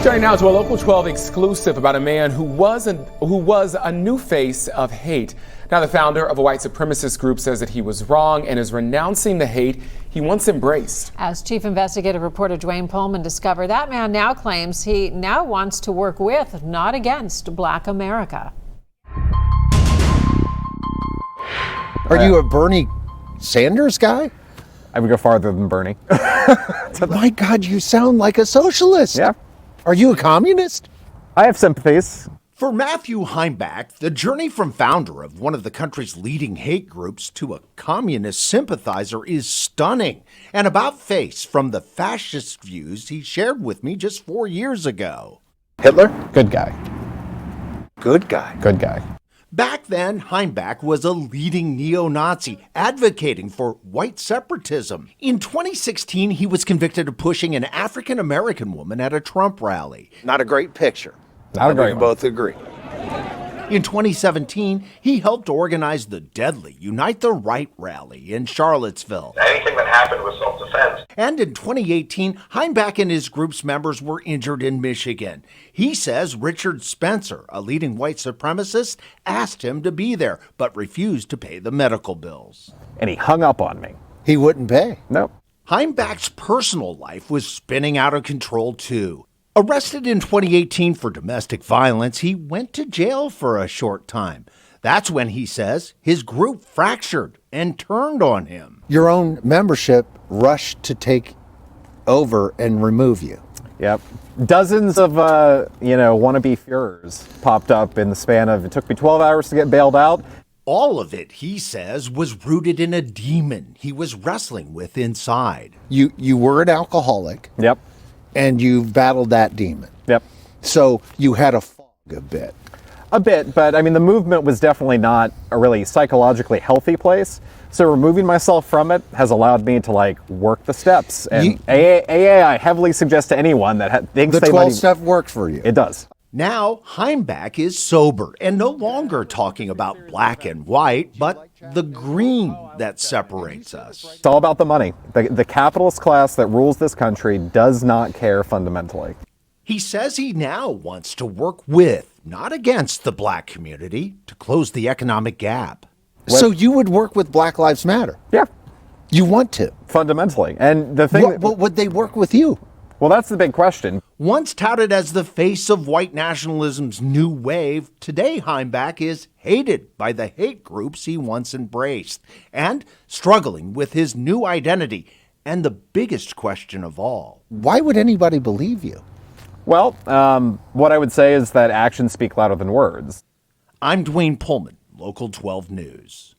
Turning now to a Local 12 exclusive about a man who was a new face of hate. Now, the founder of a white supremacist group says that he was wrong and is renouncing the hate he once embraced. As chief investigative reporter Dwayne Pullman discovered, that man now claims he now wants to work with, not against, Black America. Are you a Bernie Sanders guy? I would go farther than Bernie. My God, you sound like a socialist. Yeah. Are you a communist? I have sympathies. For Matthew Heimbach, the journey from founder of one of the country's leading hate groups to a communist sympathizer is stunning and about face from the fascist views he shared with me just 4 years ago. Hitler? Good guy. Good guy. Good guy. Back then, Heimbach was a leading neo-Nazi advocating for white separatism. In 2016, he was convicted of pushing an African-American woman at a Trump rally. Not a great picture. Not a great We one. both agree. In 2017, he helped organize the deadly Unite the Right rally in Charlottesville. Anything that happened was self-defense. And in 2018, Heimbach and his group's members were injured in Michigan. He says Richard Spencer, a leading white supremacist, asked him to be there, but refused to pay the medical bills. And he hung up on me. He wouldn't pay. Nope. Heimbach's personal life was spinning out of control, too. Arrested in 2018 for domestic violence, he went to jail for a short time. That's when, he says, his group fractured and turned on him. Your own membership rushed to take over and remove you. Yep. Dozens of, wannabe Führers popped up in the span of, it took me 12 hours to get bailed out. All of it, he says, was rooted in a demon he was wrestling with inside. You were an alcoholic. Yep. And you've battled that demon. Yep. So you had a fog a bit. A bit, but I mean, the movement was definitely not a really psychologically healthy place. So removing myself from it has allowed me to work the steps. And AA, I heavily suggest to anyone that thinks the 12 step worked for you. It does. Now, Heimbach is sober and no longer talking about black and white, but the green that separates us. It's all about the money. The capitalist class that rules this country does not care fundamentally. He says he now wants to work with, not against, the black community to close the economic gap. So you would work with Black Lives Matter? Yeah. You want to? Fundamentally. And the thing would they work with you? Well, that's the big question. Once touted as the face of white nationalism's new wave, today Heimbach is hated by the hate groups he once embraced and struggling with his new identity and the biggest question of all. Why would anybody believe you? Well, what I would say is that actions speak louder than words. I'm Dwayne Pullman, Local 12 News.